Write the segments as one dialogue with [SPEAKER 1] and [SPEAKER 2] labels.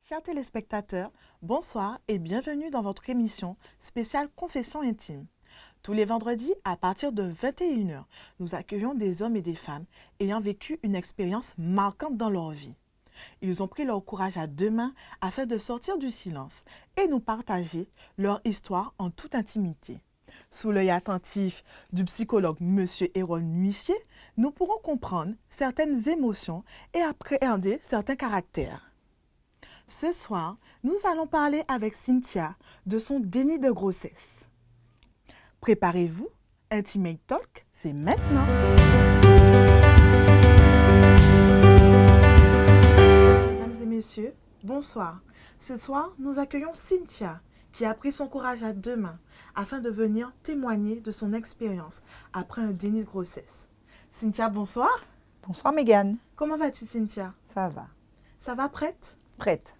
[SPEAKER 1] Chers téléspectateurs, bonsoir et bienvenue dans votre émission spéciale Confession intime. Tous les vendredis, à partir de 21 h, nous accueillons des hommes et des femmes ayant vécu une expérience marquante dans leur vie. Ils ont pris leur courage à deux mains afin de sortir du silence et nous partager leur histoire en toute intimité. Sous l'œil attentif du psychologue M. Hérol Nuissier, nous pourrons comprendre certaines émotions et appréhender certains caractères. Ce soir, nous allons parler avec Cynthia de son déni de grossesse. Préparez-vous, Intimate Talk, c'est maintenant. Mesdames et messieurs, bonsoir. Ce soir, nous accueillons Cynthia, qui a pris son courage à deux mains afin de venir témoigner de son expérience après un déni de grossesse. Cynthia, bonsoir.
[SPEAKER 2] Bonsoir Mégane.
[SPEAKER 1] Comment vas-tu, Cynthia?
[SPEAKER 2] Ça va.
[SPEAKER 1] Ça va, prête?
[SPEAKER 2] Prête.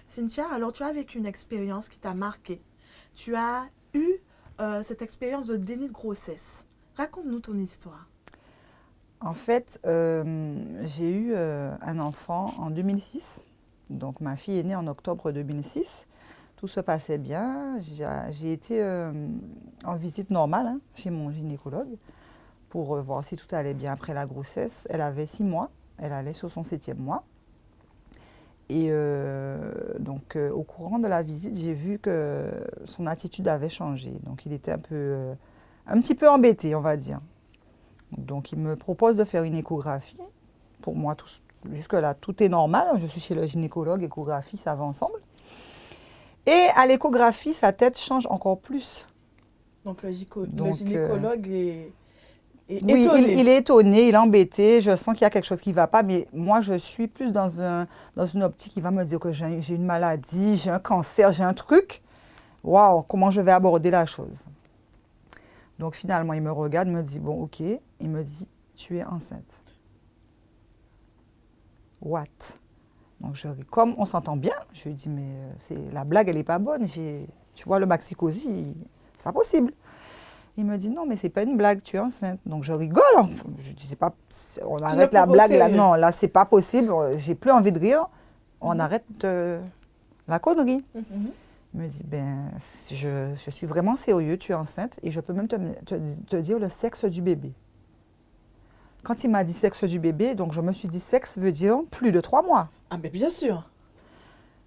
[SPEAKER 1] Cynthia, alors tu as vécu une expérience qui t'a marquée. Tu as eu cette expérience de déni de grossesse. Raconte-nous ton histoire.
[SPEAKER 2] En fait, j'ai eu un enfant en 2006. Donc ma fille est née en octobre 2006. Tout se passait bien. J'ai été en visite normale chez mon gynécologue pour voir si tout allait bien après la grossesse. Elle avait 6 mois. Elle allait sur son 7e mois. Et donc, au courant de la visite, j'ai vu que son attitude avait changé. Donc, il était un petit peu embêté, on va dire. Donc, il me propose de faire une échographie. Pour moi, jusque-là, tout est normal. Je suis chez le gynécologue, échographie, ça va ensemble. Et à l'échographie, sa tête change encore plus.
[SPEAKER 1] Donc, le gynécologue est
[SPEAKER 2] oui,
[SPEAKER 1] étonné.
[SPEAKER 2] Il est étonné, il est embêté. Je sens qu'il y a quelque chose qui ne va pas. Mais moi, je suis plus dans une optique qui va me dire que j'ai une maladie, j'ai un cancer, j'ai un truc. Waouh, comment je vais aborder la chose? Donc finalement, il me regarde, il me dit, bon, ok. Il me dit, tu es enceinte. What? Donc comme on s'entend bien, je lui dis, mais la blague, elle n'est pas bonne. Tu vois, le maxi-cosy, c'est pas possible. Il me dit, non, mais c'est pas une blague, tu es enceinte. Donc, je rigole. Je dis, pas, on arrête la blague là. Non, là, c'est pas possible. J'ai plus envie de rire. On arrête la connerie. Il me dit, ben, je suis vraiment sérieux, tu es enceinte et je peux même te dire le sexe du bébé. Quand il m'a dit sexe du bébé, donc je me suis dit, sexe veut dire plus de 3 mois.
[SPEAKER 1] Ah, mais bien sûr.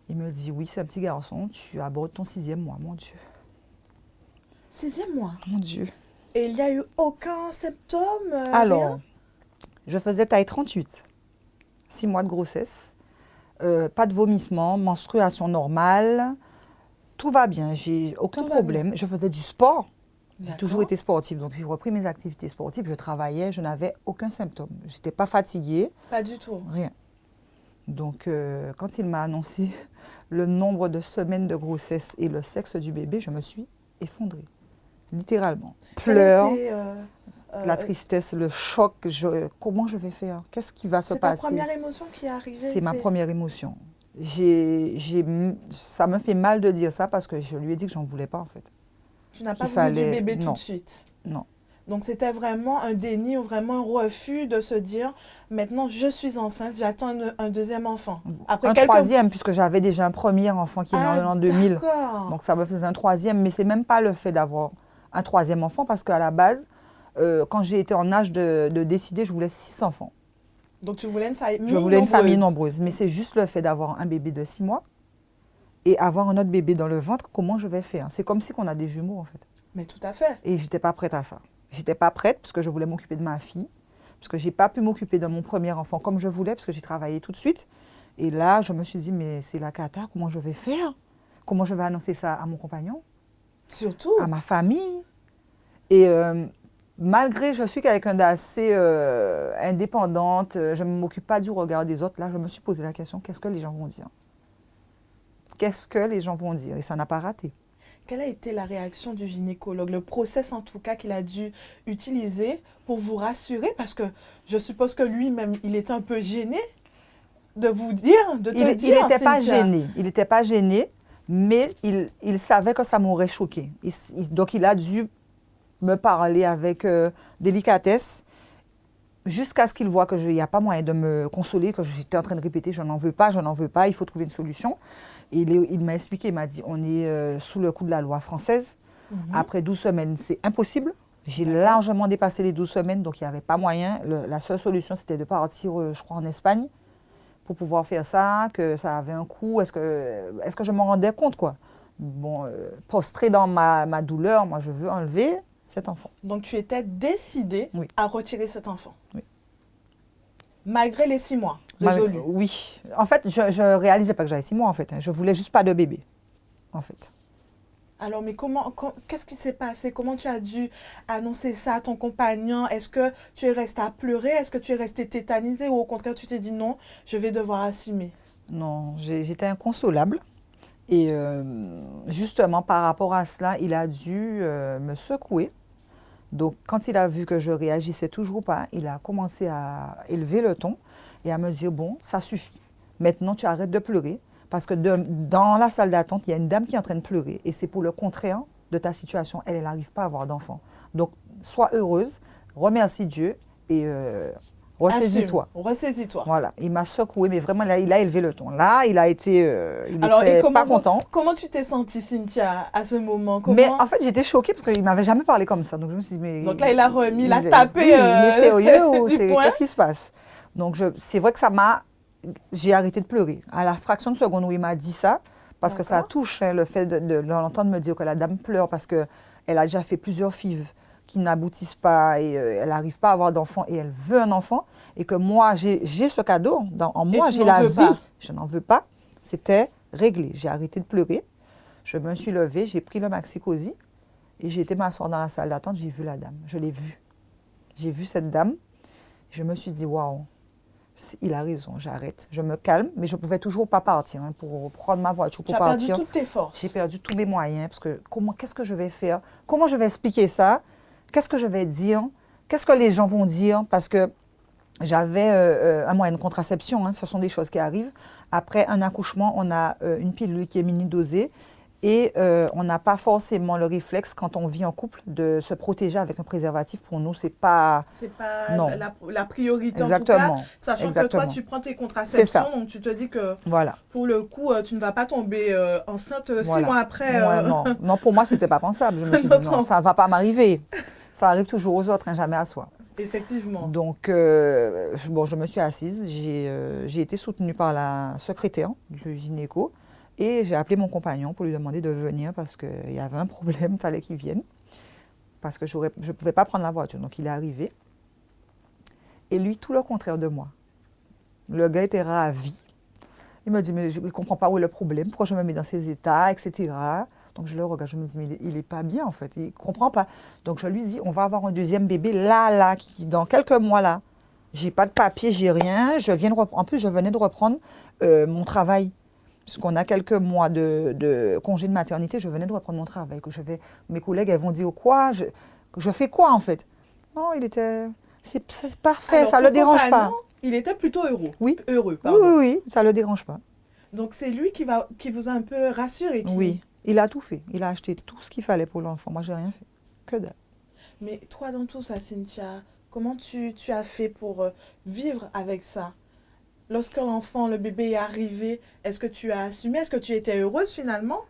[SPEAKER 2] Il me dit, oui, c'est un petit garçon, tu abordes ton 6e mois, mon Dieu.
[SPEAKER 1] 6e mois.
[SPEAKER 2] Mon Dieu.
[SPEAKER 1] Et il n'y a eu aucun symptôme?
[SPEAKER 2] Alors,
[SPEAKER 1] rien?
[SPEAKER 2] Je faisais taille 38, 6 mois de grossesse, pas de vomissement, menstruation normale, tout va bien, j'ai aucun problème. Je faisais du sport, j'ai toujours été sportive, donc j'ai repris mes activités sportives, je travaillais, je n'avais aucun symptôme. Je n'étais pas fatiguée.
[SPEAKER 1] Pas du tout.
[SPEAKER 2] Rien. Donc, quand il m'a annoncé le nombre de semaines de grossesse et le sexe du bébé, je me suis effondrée. Littéralement. Pleurs, la tristesse, le choc. Comment je vais faire? Qu'est-ce qui va se passer?
[SPEAKER 1] C'est ta première émotion qui est arrivée?
[SPEAKER 2] C'est ma première émotion. Ça me fait mal de dire ça parce que je lui ai dit que j'en voulais pas en fait.
[SPEAKER 1] Tu n'as pas voulu du bébé tout de suite?
[SPEAKER 2] Non.
[SPEAKER 1] Donc c'était vraiment un déni ou vraiment un refus de se dire maintenant je suis enceinte, j'attends un deuxième enfant.
[SPEAKER 2] Après troisième, puisque j'avais déjà un premier enfant qui est né en 2000.
[SPEAKER 1] D'accord.
[SPEAKER 2] Donc ça me faisait un troisième, mais c'est même pas le fait d'avoir un troisième enfant parce qu'à la base, quand j'ai été en âge de décider, je voulais 6 enfants.
[SPEAKER 1] Donc tu voulais une famille nombreuse?
[SPEAKER 2] Je voulais une famille nombreuse, mais c'est juste le fait d'avoir un bébé de 6 mois et avoir un autre bébé dans le ventre, comment je vais faire? C'est comme si on a des jumeaux en fait.
[SPEAKER 1] Mais tout à fait.
[SPEAKER 2] Et j'étais pas prête à ça. J'étais pas prête parce que je voulais m'occuper de ma fille, parce que j'ai pas pu m'occuper de mon premier enfant comme je voulais, parce que j'ai travaillé tout de suite. Et là, je me suis dit, mais c'est la cata, comment je vais faire? Comment je vais annoncer ça à mon compagnon?
[SPEAKER 1] Surtout.
[SPEAKER 2] À ma famille. Et malgré, je suis quelqu'un d'assez indépendante, je ne m'occupe pas du regard des autres. Là, je me suis posé la question, qu'est-ce que les gens vont dire? Qu'est-ce que les gens vont dire? Et ça n'a pas raté.
[SPEAKER 1] Quelle a été la réaction du gynécologue, le process en tout cas qu'il a dû utiliser pour vous rassurer? Parce que je suppose que lui-même, il était un peu gêné de vous dire, de te dire.
[SPEAKER 2] Il n'était pas gêné. Il n'était pas gêné, mais il savait que ça m'aurait choqué. Donc il a dû me parler avec délicatesse jusqu'à ce qu'il voit qu'il n'y a pas moyen de me consoler, que j'étais en train de répéter, je n'en veux pas, je n'en veux pas, il faut trouver une solution. Et il m'a expliqué, il m'a dit, on est sous le coup de la loi française. Après 12 semaines, c'est impossible. J'ai largement dépassé les 12 semaines, donc il n'y avait pas moyen. La seule solution, c'était de partir, je crois, en Espagne pour pouvoir faire ça, que ça avait un coût. Est-ce que je m'en rendais compte, quoi? Bon, prostrée dans ma douleur, moi, je veux enlever cet enfant.
[SPEAKER 1] Donc, tu étais décidée
[SPEAKER 2] Oui.
[SPEAKER 1] à retirer cet enfant.
[SPEAKER 2] Oui.
[SPEAKER 1] Malgré les 6 mois résolus.
[SPEAKER 2] Oui. En fait, je ne réalisais pas que j'avais 6 mois, en fait. Je voulais juste pas de bébé, en fait.
[SPEAKER 1] Alors, mais qu'est-ce qui s'est passé? Comment tu as dû annoncer ça à ton compagnon? Est-ce que tu es restée à pleurer? Est-ce que tu es restée tétanisée? Ou au contraire, tu t'es dit non, je vais devoir assumer?
[SPEAKER 2] Non, j'étais inconsolable. Et justement, par rapport à cela, il a dû me secouer. Donc, quand il a vu que je réagissais toujours pas, il a commencé à élever le ton et à me dire, bon, ça suffit. Maintenant, tu arrêtes de pleurer. Parce que dans la salle d'attente, il y a une dame qui est en train de pleurer. Et c'est pour le contraire de ta situation. Elle n'arrive pas à avoir d'enfant. Donc, sois heureuse, remercie Dieu et ressaisis-toi.
[SPEAKER 1] Ressaisis-toi.
[SPEAKER 2] Voilà, il m'a secoué, mais vraiment, là, il a élevé le ton. Là, il a été,
[SPEAKER 1] Alors,
[SPEAKER 2] était pas content.
[SPEAKER 1] Comment tu t'es sentie, Cynthia, à ce moment?
[SPEAKER 2] Mais en fait, j'étais choquée parce qu'il ne m'avait jamais parlé comme ça. Donc, je me suis dit, mais...
[SPEAKER 1] Donc là, il a remis, il a tapé.
[SPEAKER 2] Oui, il est sérieux ou
[SPEAKER 1] du poing.
[SPEAKER 2] qu'est-ce qui se passe? Donc, c'est vrai que ça m'a... J'ai arrêté de pleurer. À la fraction de seconde où il m'a dit ça, parce que ça touche, hein, le fait de l'entendre me dire que la dame pleure parce qu'elle a déjà fait plusieurs FIV qui n'aboutissent pas et elle n'arrive pas à avoir d'enfant et elle veut un enfant, et que moi, j'ai ce cadeau, en moi, j'ai la vie, je n'en veux pas, c'était réglé. J'ai arrêté de pleurer, je me suis levée, j'ai pris le Maxi-Cosi et j'ai été m'asseoir dans la salle d'attente, j'ai vu la dame, je l'ai vue. J'ai vu cette dame, je me suis dit, waouh, il a raison, j'arrête. Je me calme, mais je ne pouvais toujours pas partir pour prendre ma voiture, pour partir.
[SPEAKER 1] Tu as perdu toutes tes forces.
[SPEAKER 2] J'ai perdu tous mes moyens, parce que qu'est-ce que je vais faire? Comment je vais expliquer ça? Qu'est-ce que je vais dire? Qu'est-ce que les gens vont dire? Parce que j'avais un moyen de contraception, ce sont des choses qui arrivent. Après un accouchement, on a une pilule qui est mini-dosée et on n'a pas forcément le réflexe, quand on vit en couple, de se protéger avec un préservatif. Pour nous, c'est pas...
[SPEAKER 1] C'est pas
[SPEAKER 2] non.
[SPEAKER 1] la priorité.
[SPEAKER 2] Exactement.
[SPEAKER 1] En tout cas, sachant que toi, tu prends tes contraceptions, donc tu te dis que
[SPEAKER 2] voilà.
[SPEAKER 1] Pour le coup, tu ne vas pas tomber enceinte 6 mois après.
[SPEAKER 2] Non, pour moi, c'était pas pensable. Je me suis dit, non, ça ne va pas m'arriver. Ça arrive toujours aux autres, jamais à soi.
[SPEAKER 1] Effectivement.
[SPEAKER 2] Donc, bon, je me suis assise. J'ai été soutenue par la secrétaire du gynéco. Et j'ai appelé mon compagnon pour lui demander de venir parce qu'il y avait un problème, il fallait qu'il vienne. Parce que je ne pouvais pas prendre la voiture. Donc, il est arrivé. Et lui, tout le contraire de moi. Le gars était ravi. Il me dit, mais je ne comprends pas où est le problème, pourquoi je me mets dans ces états, etc. Donc, je le regarde, je me dis, mais il n'est pas bien, en fait. Il ne comprend pas. Donc, je lui dis, on va avoir un deuxième bébé là, qui, dans quelques mois, là. Je n'ai pas de papier, j'ai rien. En plus, je venais de reprendre mon travail. Puisqu'on a quelques mois de congé de maternité, je venais de reprendre mon travail. Mes collègues, elles vont dire quoi? Je fais quoi, en fait? Non, c'est parfait,
[SPEAKER 1] alors,
[SPEAKER 2] ça ne le dérange pas.
[SPEAKER 1] Il était plutôt heureux.
[SPEAKER 2] Oui.
[SPEAKER 1] Heureux, pardon.
[SPEAKER 2] Oui, ça ne le dérange pas.
[SPEAKER 1] Donc, c'est lui qui vous a un peu rassuré.
[SPEAKER 2] Oui, il a tout fait. Il a acheté tout ce qu'il fallait pour l'enfant. Moi, je n'ai rien fait. Que dalle.
[SPEAKER 1] Mais toi, dans tout ça, Cynthia, comment tu as fait pour vivre avec ça? Lorsque l'enfant, le bébé est arrivé, est-ce que tu as assumé? Est-ce que tu étais heureuse finalement?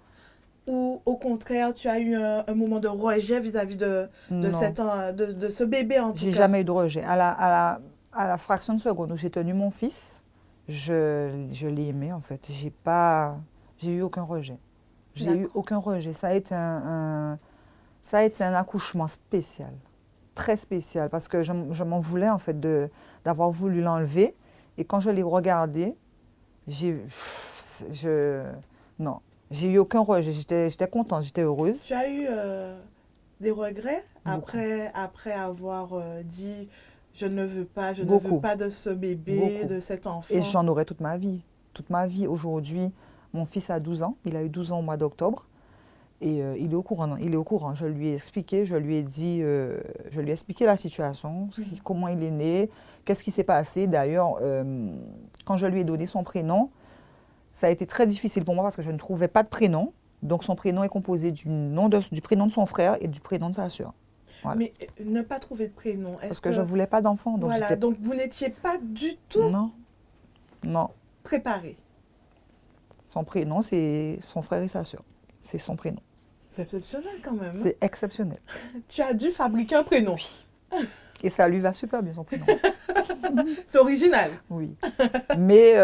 [SPEAKER 1] Ou au contraire, tu as eu un moment de rejet vis-à-vis de ce bébé en tout cas?
[SPEAKER 2] J'ai jamais eu de rejet. À la fraction de seconde où j'ai tenu mon fils, je l'ai aimé en fait. J'ai eu aucun rejet. J'ai eu aucun rejet. Ça a été un accouchement spécial. Très spécial. Parce que je m'en voulais en fait d'avoir voulu l'enlever. Et quand je l'ai regardé, non, j'ai eu aucun rejet. J'étais contente, j'étais heureuse.
[SPEAKER 1] Tu as eu des regrets après avoir dit je ne veux pas de ce bébé, de cet enfant?
[SPEAKER 2] Et j'en aurai toute ma vie. Toute ma vie. Aujourd'hui, mon fils a 12 ans. Il a eu 12 ans au mois d'octobre. Et il est au courant. Je lui ai expliqué, je lui ai expliqué la situation, comment il est né, qu'est-ce qui s'est passé. D'ailleurs, quand je lui ai donné son prénom, ça a été très difficile pour moi parce que je ne trouvais pas de prénom. Donc son prénom est composé du prénom de son frère et du prénom de sa sœur. Voilà.
[SPEAKER 1] Mais ne pas trouver de prénom,
[SPEAKER 2] Parce que je ne voulais pas d'enfant. Donc
[SPEAKER 1] voilà, donc vous n'étiez pas du tout
[SPEAKER 2] non, non.
[SPEAKER 1] préparé.
[SPEAKER 2] Son prénom, c'est son frère et sa sœur. C'est son prénom.
[SPEAKER 1] C'est exceptionnel quand même.
[SPEAKER 2] C'est exceptionnel.
[SPEAKER 1] Tu as dû fabriquer un prénom.
[SPEAKER 2] Et ça lui va super bien, son prénom.
[SPEAKER 1] C'est original.
[SPEAKER 2] Oui. Mais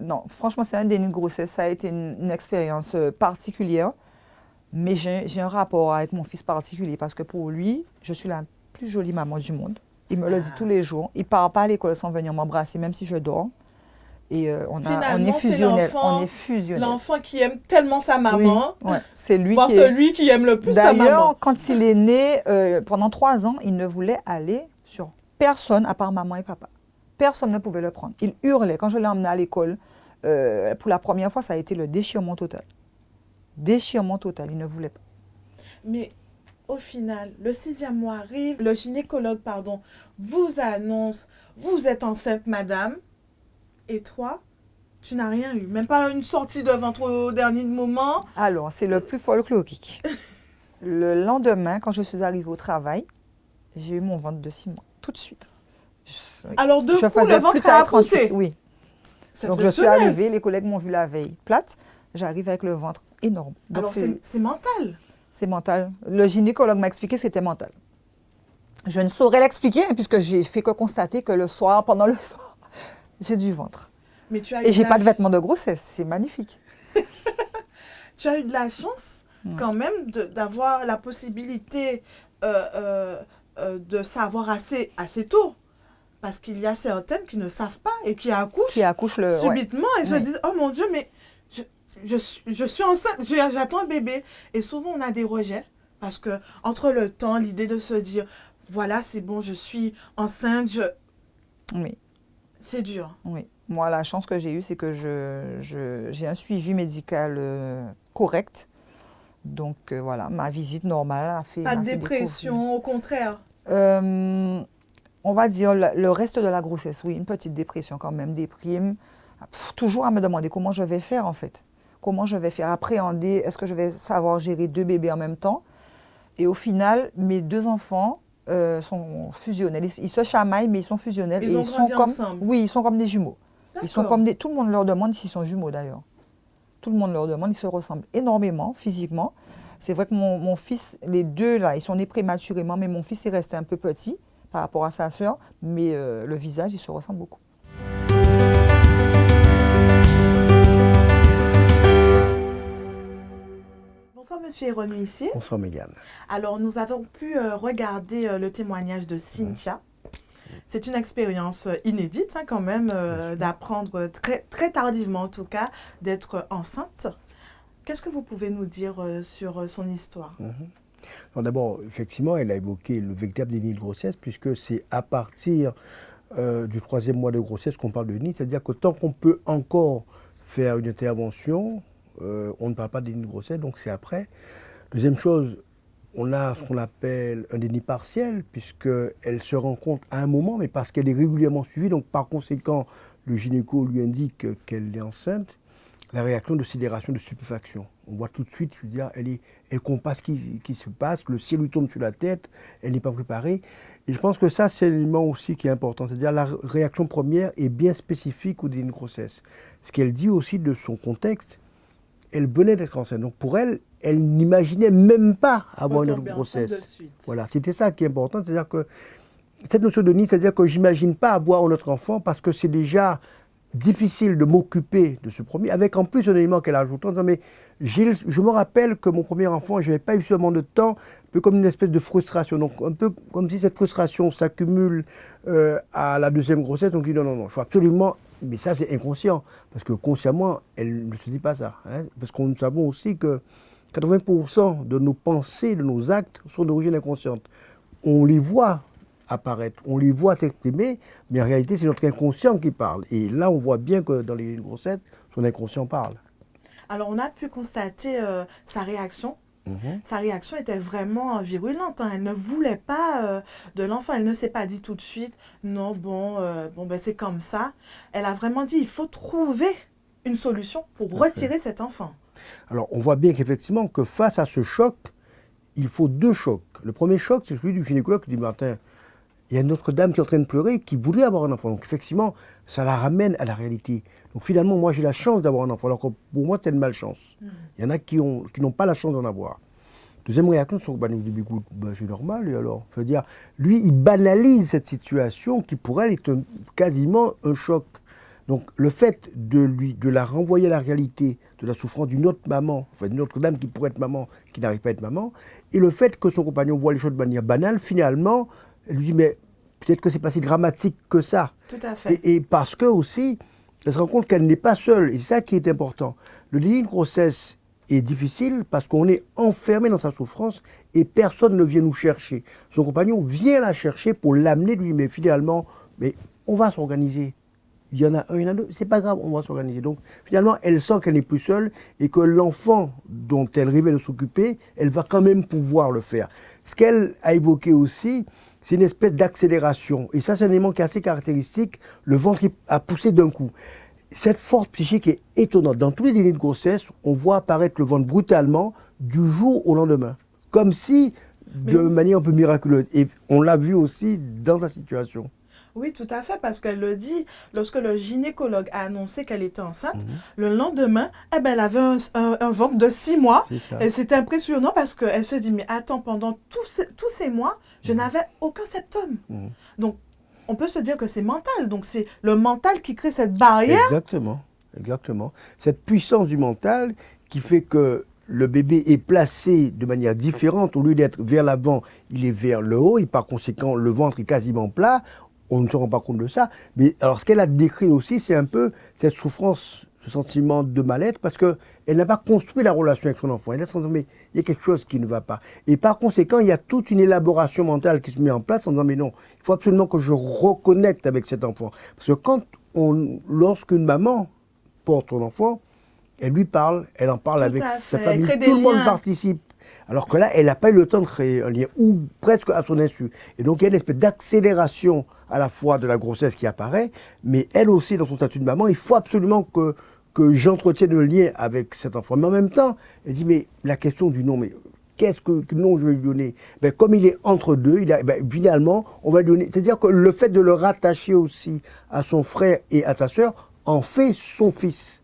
[SPEAKER 2] non, franchement, c'est un déni de grossesse. Ça a été une expérience particulière. Mais j'ai un rapport avec mon fils particulier parce que pour lui, je suis la plus jolie maman du monde. Il me le dit tous les jours. Il ne part pas à l'école sans venir m'embrasser, même si je dors. Et on est fusionnel. On est fusionnel.
[SPEAKER 1] L'enfant qui aime tellement sa maman.
[SPEAKER 2] Oui, ouais. C'est lui
[SPEAKER 1] celui qui aime le plus sa maman.
[SPEAKER 2] D'ailleurs, quand il est né, pendant 3 ans, il ne voulait aller sur personne à part maman et papa. Personne ne pouvait le prendre. Il hurlait. Quand je l'ai emmené à l'école, pour la première fois, ça a été le déchirement total. Déchirement total, il ne voulait pas.
[SPEAKER 1] Mais au final, le 6e mois arrive, le gynécologue, vous annonce, vous êtes enceinte, madame, et toi, tu n'as rien eu, même pas une sortie de ventre au dernier moment.
[SPEAKER 2] Alors, c'est le plus folklorique. Le lendemain, quand je suis arrivée au travail, j'ai eu mon ventre de 6 mois, tout de suite.
[SPEAKER 1] Alors, le ventre a poussé.
[SPEAKER 2] Oui. Donc, je suis arrivée, les collègues m'ont vu la veille plate, j'arrive avec le ventre énorme. Donc,
[SPEAKER 1] alors, c'est mental.
[SPEAKER 2] C'est mental. Le gynécologue m'a expliqué que c'était mental. Je ne saurais l'expliquer puisque j'ai fait que constater que le soir, pendant le soir, j'ai du ventre.
[SPEAKER 1] Mais tu as
[SPEAKER 2] et j'ai pas de vêtements de grossesse. C'est magnifique.
[SPEAKER 1] Tu as eu de la chance quand même d'avoir la possibilité de savoir assez tôt. Parce qu'il y a certaines qui ne savent pas et qui accouchent subitement et se disent « Oh mon Dieu, mais je suis enceinte, j'attends un bébé. » Et souvent, on a des rejets parce que entre le temps, l'idée de se dire « Voilà, c'est bon, je suis enceinte. »
[SPEAKER 2] Oui.
[SPEAKER 1] C'est dur.
[SPEAKER 2] Oui. Moi, la chance que j'ai eue, c'est que j'ai un suivi médical correct. Donc, voilà, ma visite normale a fait...
[SPEAKER 1] Pas de dépression, au contraire.
[SPEAKER 2] On va dire le reste de la grossesse, oui, une petite dépression quand même, déprime. Toujours à me demander comment je vais faire, en fait. Comment je vais faire appréhender, est-ce que je vais savoir gérer 2 bébés en même temps? Et au final, mes 2 enfants sont fusionnels. Ils se chamaillent, mais ils sont fusionnels.
[SPEAKER 1] Ils sont comme ensemble.
[SPEAKER 2] Oui, ils sont comme des jumeaux. Ils sont comme tout le monde leur demande s'ils sont jumeaux, d'ailleurs. Tout le monde leur demande, ils se ressemblent énormément, physiquement. C'est vrai que mon fils, les 2, là, ils sont nés prématurément, mais mon fils est resté un peu petit par rapport à sa sœur, mais le visage, il se ressemble beaucoup.
[SPEAKER 1] Bonsoir, monsieur Héron ici.
[SPEAKER 3] Bonsoir, Mégane.
[SPEAKER 1] Alors, nous avons pu regarder le témoignage de Cynthia. C'est une expérience inédite quand même, d'apprendre très, très tardivement en tout cas, d'être enceinte. Qu'est-ce que vous pouvez nous dire sur son histoire?
[SPEAKER 3] D'abord, effectivement, elle a évoqué le véritable déni de grossesse, puisque c'est à partir du 3e mois de grossesse qu'on parle de déni. C'est-à-dire que tant qu'on peut encore faire une intervention, on ne parle pas de déni de grossesse, donc c'est après. Deuxième chose, on a ce qu'on appelle un déni partiel, puisqu'elle se rend compte à un moment, mais parce qu'elle est régulièrement suivie. Donc par conséquent, le gynéco lui indique qu'elle est enceinte. La réaction de sidération, de stupéfaction. On voit tout de suite, je veux dire, elle comprend pas ce qui se passe, le ciel lui tombe sur la tête, elle n'est pas préparée. Et je pense que ça, c'est l'élément aussi qui est important. C'est-à-dire la réaction première est bien spécifique au déni de grossesse. Ce qu'elle dit aussi de son contexte, elle venait d'être enceinte. Donc pour elle, elle n'imaginait même pas avoir une autre grossesse. Voilà, c'était ça qui est important. C'est-à-dire que cette notion de déni, c'est-à-dire que j'imagine pas avoir un autre enfant parce que c'est déjà difficile de m'occuper de ce premier, avec en plus un élément qu'elle ajoute en disant, mais je me rappelle que mon premier enfant, je n'avais pas eu seulement de temps, un peu comme une espèce de frustration, donc un peu comme si cette frustration s'accumule à la 2e grossesse, donc il dit non, il faut absolument, mais ça c'est inconscient, parce que consciemment, elle ne se dit pas ça, parce que nous savons aussi que 80% de nos pensées, de nos actes sont d'origine inconsciente. On les voit apparaître, on les voit s'exprimer, mais en réalité, c'est notre inconscient qui parle. Et là, on voit bien que dans les grossettes, son inconscient parle.
[SPEAKER 1] Alors, on a pu constater sa réaction. Sa réaction était vraiment virulente. Elle ne voulait pas de l'enfant. Elle ne s'est pas dit tout de suite, non, ben, c'est comme ça. Elle a vraiment dit, il faut trouver une solution pour retirer cet enfant.
[SPEAKER 3] Alors, on voit bien qu'effectivement, que face à ce choc, il faut 2 chocs. Le premier choc, c'est celui du gynécologue qui dit, Martin, il y a une autre dame qui est en train de pleurer, qui voulait avoir un enfant. Donc effectivement, ça la ramène à la réalité. Donc finalement, moi j'ai la chance d'avoir un enfant, alors que pour moi c'est une malchance. Il y en a qui n'ont pas la chance d'en avoir. Deuxième réaction, c'est que dit, écoute, c'est normal, et alors c'est-à-dire, lui, il banalise cette situation qui pour elle est quasiment un choc. Donc le fait de la renvoyer à la réalité de la souffrance d'une autre maman, enfin d'une autre dame qui pourrait être maman, qui n'arrive pas à être maman, et le fait que son compagnon voit les choses de manière banale, finalement, elle lui dit, mais peut-être que c'est pas si dramatique que ça.
[SPEAKER 1] Tout à fait.
[SPEAKER 3] Et parce que aussi, elle se rend compte qu'elle n'est pas seule, et c'est ça qui est important. Le déni de grossesse est difficile parce qu'on est enfermé dans sa souffrance et personne ne vient nous chercher. Son compagnon vient la chercher pour l'amener, lui, mais finalement, mais on va s'organiser. Il y en a un, il y en a deux, c'est pas grave, on va s'organiser. Donc finalement, elle sent qu'elle n'est plus seule et que l'enfant dont elle rêvait de s'occuper, elle va quand même pouvoir le faire. Ce qu'elle a évoqué aussi, c'est une espèce d'accélération. Et ça, c'est un élément qui est assez caractéristique. Le ventre a poussé d'un coup. Cette force psychique est étonnante. Dans tous les délais de grossesse, on voit apparaître le ventre brutalement du jour au lendemain. Comme si, de manière un peu miraculeuse. Et on l'a vu aussi dans sa situation.
[SPEAKER 1] Oui, tout à fait, parce qu'elle le dit, lorsque le gynécologue a annoncé qu'elle était enceinte, le lendemain, eh ben, elle avait un ventre de 6 mois. Et c'était impressionnant parce qu'elle se dit, mais attends, pendant tous ces mois, je n'avais aucun symptôme. Donc, on peut se dire que c'est mental. Donc, c'est le mental qui crée cette barrière.
[SPEAKER 3] Exactement, exactement. Cette puissance du mental qui fait que le bébé est placé de manière différente. Au lieu d'être vers l'avant, il est vers le haut. Et par conséquent, le ventre est quasiment plat. On ne se rend pas compte de ça. Mais alors, ce qu'elle a décrit aussi, c'est un peu cette souffrance, ce sentiment de mal-être, parce qu'elle n'a pas construit la relation avec son enfant. Elle a senti, mais il y a quelque chose qui ne va pas. Et par conséquent, il y a toute une élaboration mentale qui se met en place en disant, mais non, il faut absolument que je reconnecte avec cet enfant. Parce que lorsqu'une maman porte son enfant, elle lui parle, elle en parle avec sa famille, tout le monde participe. Alors que là, elle n'a pas eu le temps de créer un lien, ou presque à son insu. Et donc, il y a une espèce d'accélération à la fois de la grossesse qui apparaît, mais elle aussi, dans son statut de maman, il faut absolument que j'entretienne le lien avec cet enfant. Mais en même temps, elle dit, mais la question du nom, mais qu'est-ce que nom je vais lui donner? Ben, comme il est entre deux, finalement, on va lui donner... C'est-à-dire que le fait de le rattacher aussi à son frère et à sa sœur en fait son fils.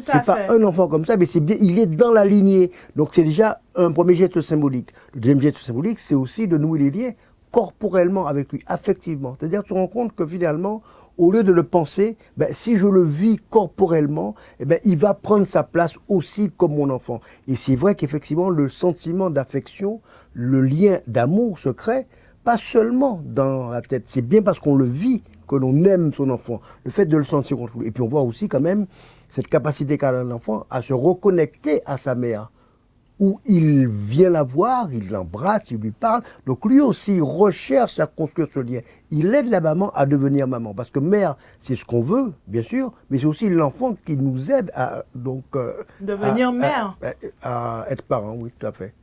[SPEAKER 3] C'est pas un enfant comme ça, mais c'est bien, il est dans la lignée. Donc c'est déjà un premier geste symbolique. Le deuxième geste symbolique, c'est aussi de nouer les liens corporellement avec lui, affectivement. C'est-à-dire tu te rends compte que finalement, au lieu de le penser, ben, si je le vis corporellement, eh ben, il va prendre sa place aussi comme mon enfant. Et c'est vrai qu'effectivement, le sentiment d'affection, le lien d'amour se crée, pas seulement dans la tête. C'est bien parce qu'on le vit que l'on aime son enfant. Le fait de le sentir contre lui. Et puis on voit aussi quand même cette capacité qu'a l'enfant à se reconnecter à sa mère, où il vient la voir, il l'embrasse, il lui parle. Donc lui aussi, il recherche à construire ce lien. Il aide la maman à devenir maman. Parce que mère, c'est ce qu'on veut, bien sûr, mais c'est aussi l'enfant qui nous aide à
[SPEAKER 1] devenir mère.
[SPEAKER 3] À être parent, oui, tout à fait.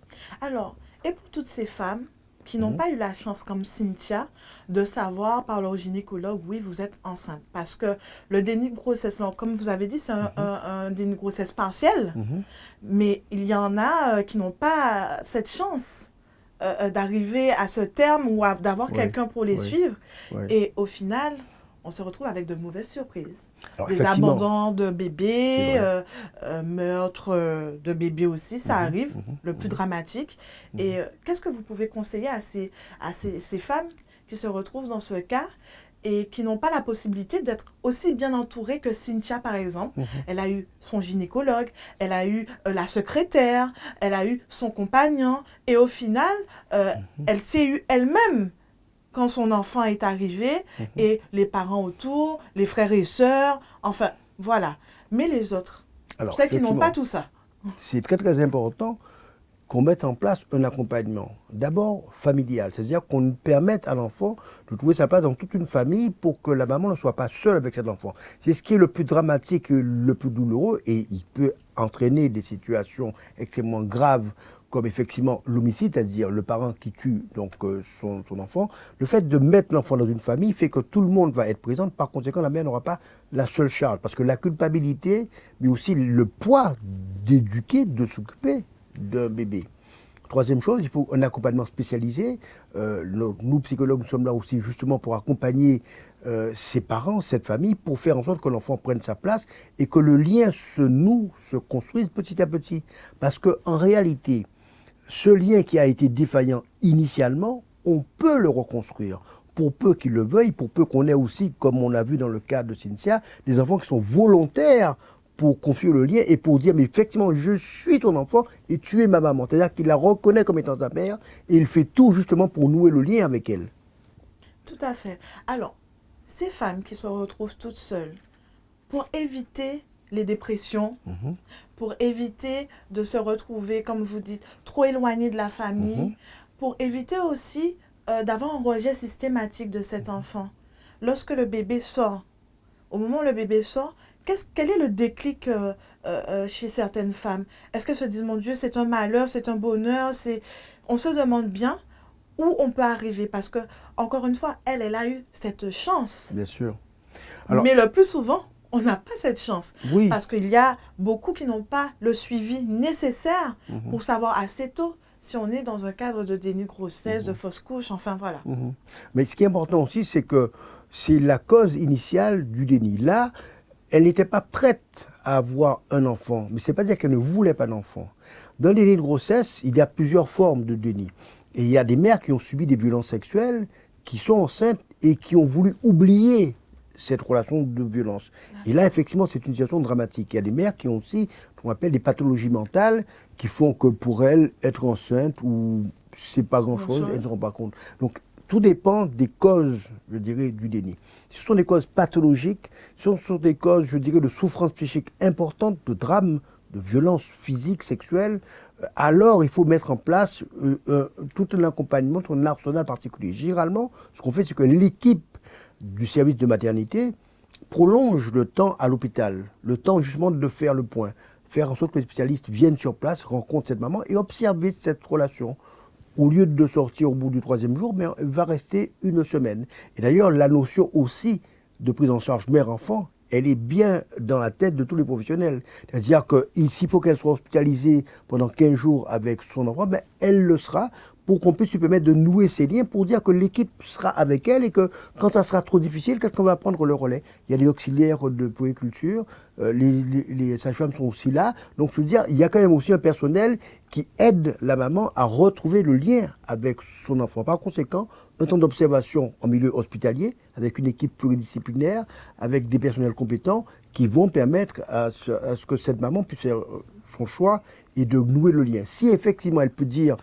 [SPEAKER 1] Alors, et pour toutes ces femmes qui n'ont pas eu la chance, comme Cynthia, de savoir par leur gynécologue, oui, vous êtes enceinte. Parce que le déni de grossesse, comme vous avez dit, c'est un déni de grossesse partiel. Mais il y en a qui n'ont pas cette chance d'arriver à ce terme ou d'avoir quelqu'un pour les suivre. Et au final, on se retrouve avec de mauvaises surprises. Alors, des abandons de bébés, meurtres de bébés aussi, ça arrive, le plus dramatique. Et qu'est-ce que vous pouvez conseiller à ces femmes qui se retrouvent dans ce cas et qui n'ont pas la possibilité d'être aussi bien entourées que Cynthia, par exemple? Elle a eu son gynécologue, elle a eu la secrétaire, elle a eu son compagnon. Et au final, elle s'est eue elle-même quand son enfant est arrivé, et les parents autour, les frères et sœurs, enfin, voilà. Mais les autres, celles qui n'ont pas tout ça.
[SPEAKER 3] C'est très très important qu'on mette en place un accompagnement, d'abord familial, c'est-à-dire qu'on permette à l'enfant de trouver sa place dans toute une famille pour que la maman ne soit pas seule avec cet enfant. C'est ce qui est le plus dramatique et le plus douloureux, et il peut entraîner des situations extrêmement graves, comme effectivement l'homicide, c'est-à-dire le parent qui tue donc son enfant. Le fait de mettre l'enfant dans une famille fait que tout le monde va être présent. Par conséquent, la mère n'aura pas la seule charge. Parce que la culpabilité, mais aussi le poids d'éduquer, de s'occuper d'un bébé. troisième chose, il faut un accompagnement spécialisé. Nous, psychologues, nous sommes là aussi justement pour accompagner ses parents, cette famille, pour faire en sorte que l'enfant prenne sa place et que le lien se noue, se construise petit à petit. Parce qu'en réalité, ce lien qui a été défaillant initialement, on peut le reconstruire. Pour peu qu'ils le veuillent, pour peu qu'on ait aussi, comme on l'a vu dans le cas de Cynthia, des enfants qui sont volontaires pour confier le lien et pour dire, mais effectivement, je suis ton enfant et tu es ma maman. C'est-à-dire qu'il la reconnaît comme étant sa mère et il fait tout justement pour nouer le lien avec elle.
[SPEAKER 1] Tout à fait. Alors, ces femmes qui se retrouvent toutes seules, pour éviter les dépressions, pour éviter de se retrouver, comme vous dites, trop éloignées de la famille, pour éviter aussi d'avoir un rejet systématique de cet enfant. Lorsque le bébé sort, au moment où le bébé sort, quel est le déclic chez certaines femmes? Est-ce qu'elles se disent, mon Dieu, c'est un malheur, c'est un bonheur, on se demande bien où on peut arriver parce que, encore une fois, elle a eu cette chance.
[SPEAKER 3] Bien sûr. Alors,
[SPEAKER 1] mais le plus souvent, on n'a pas cette chance.
[SPEAKER 3] Oui.
[SPEAKER 1] Parce qu'il y a beaucoup qui n'ont pas le suivi nécessaire pour savoir assez tôt si on est dans un cadre de déni de grossesse, de fausse couche, enfin voilà.
[SPEAKER 3] Mais ce qui est important aussi, c'est que c'est la cause initiale du déni. Là, elle n'était pas prête à avoir un enfant, mais ce n'est pas dire qu'elle ne voulait pas d'enfant. Dans le déni de grossesse, il y a plusieurs formes de déni. Et il y a des mères qui ont subi des violences sexuelles, qui sont enceintes et qui ont voulu oublier cette relation de violence. Et là, effectivement, c'est une situation dramatique. Il y a des mères qui ont aussi ce qu'on appelle des pathologies mentales qui font que pour elles, être enceinte, ou c'est pas grand-chose, elles ne se rendent pas compte. Donc, tout dépend des causes, je dirais, du déni. Si ce sont des causes pathologiques, si ce sont des causes, je dirais, de souffrance psychique importante, de drames, de violences physiques, sexuelles, alors il faut mettre en place tout un accompagnement, tout un arsenal particulier. Généralement, ce qu'on fait, c'est que l'équipe du service de maternité prolonge le temps à l'hôpital, le temps justement de faire le point, faire en sorte que les spécialistes viennent sur place, rencontrent cette maman et observer cette relation. Au lieu de sortir au bout du 3e jour, mais elle va rester une semaine. Et d'ailleurs, la notion aussi de prise en charge mère-enfant, elle est bien dans la tête de tous les professionnels. C'est-à-dire que s'il faut qu'elle soit hospitalisée pendant 15 jours avec son enfant, ben, elle le sera pour qu'on puisse lui permettre de nouer ses liens, pour dire que l'équipe sera avec elle et que quand ça sera trop difficile, quelqu'un va prendre le relais. Il y a les auxiliaires de puériculture, les sages-femmes sont aussi là. Donc je veux dire, il y a quand même aussi un personnel qui aide la maman à retrouver le lien avec son enfant. Par conséquent, un temps d'observation en milieu hospitalier, avec une équipe pluridisciplinaire, avec des personnels compétents qui vont permettre à ce que cette maman puisse faire son choix et de nouer le lien. Si effectivement elle peut dire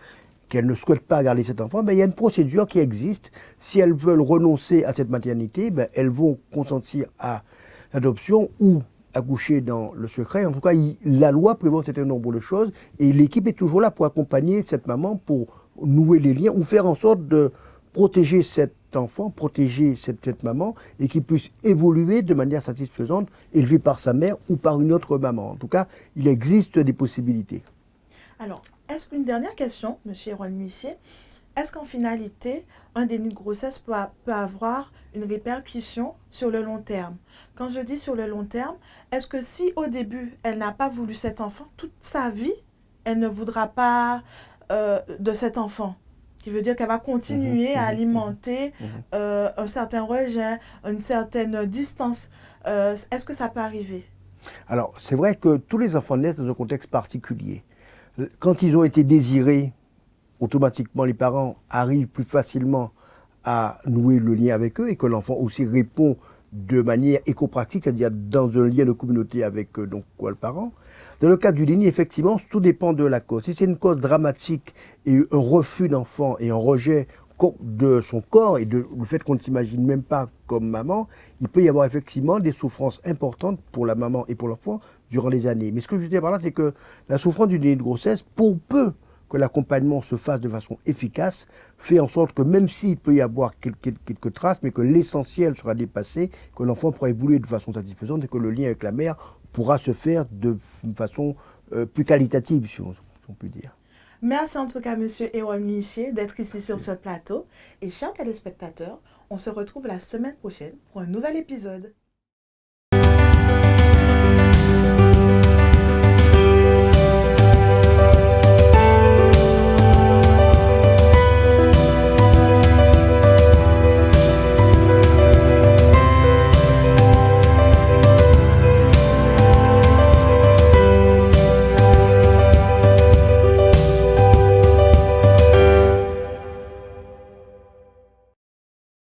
[SPEAKER 3] qu'elles ne souhaitent pas garder cet enfant, ben, il y a une procédure qui existe. Si elles veulent renoncer à cette maternité, ben, elles vont consentir à l'adoption ou accoucher dans le secret. En tout cas, la loi prévoit un certain nombre de choses et l'équipe est toujours là pour accompagner cette maman, pour nouer les liens ou faire en sorte de protéger cet enfant, protéger cette maman et qu'il puisse évoluer de manière satisfaisante, élevé par sa mère ou par une autre maman. En tout cas, il existe des possibilités.
[SPEAKER 1] Alors, est-ce qu'une dernière question, M. Erol Muissier, est-ce qu'en finalité, un déni de grossesse peut avoir une répercussion sur le long terme? Quand je dis sur le long terme, est-ce que si au début, elle n'a pas voulu cet enfant, toute sa vie, elle ne voudra pas de cet enfant? Qui veut dire qu'elle va continuer à alimenter un certain rejet, une certaine distance. Est-ce que ça peut arriver?
[SPEAKER 3] Alors, c'est vrai que tous les enfants naissent dans un contexte particulier. Quand ils ont été désirés, automatiquement les parents arrivent plus facilement à nouer le lien avec eux et que l'enfant aussi répond de manière écopratique, c'est-à-dire dans un lien de communauté avec donc, le parent. Dans le cas du déni, effectivement, tout dépend de la cause. Si c'est une cause dramatique et un refus d'enfant et un rejet de son corps et le fait qu'on ne s'imagine même pas comme maman, il peut y avoir effectivement des souffrances importantes pour la maman et pour l'enfant durant les années. Mais ce que je veux dire par là, c'est que la souffrance du déni de grossesse, pour peu que l'accompagnement se fasse de façon efficace, fait en sorte que même s'il peut y avoir quelques traces, mais que l'essentiel sera dépassé, que l'enfant pourra évoluer de façon satisfaisante et que le lien avec la mère pourra se faire de façon plus qualitative, si on peut dire.
[SPEAKER 1] Merci en tout cas, M. Erol Muissier, d'être ici sur ce plateau. Et chers téléspectateurs, on se retrouve la semaine prochaine pour un nouvel épisode.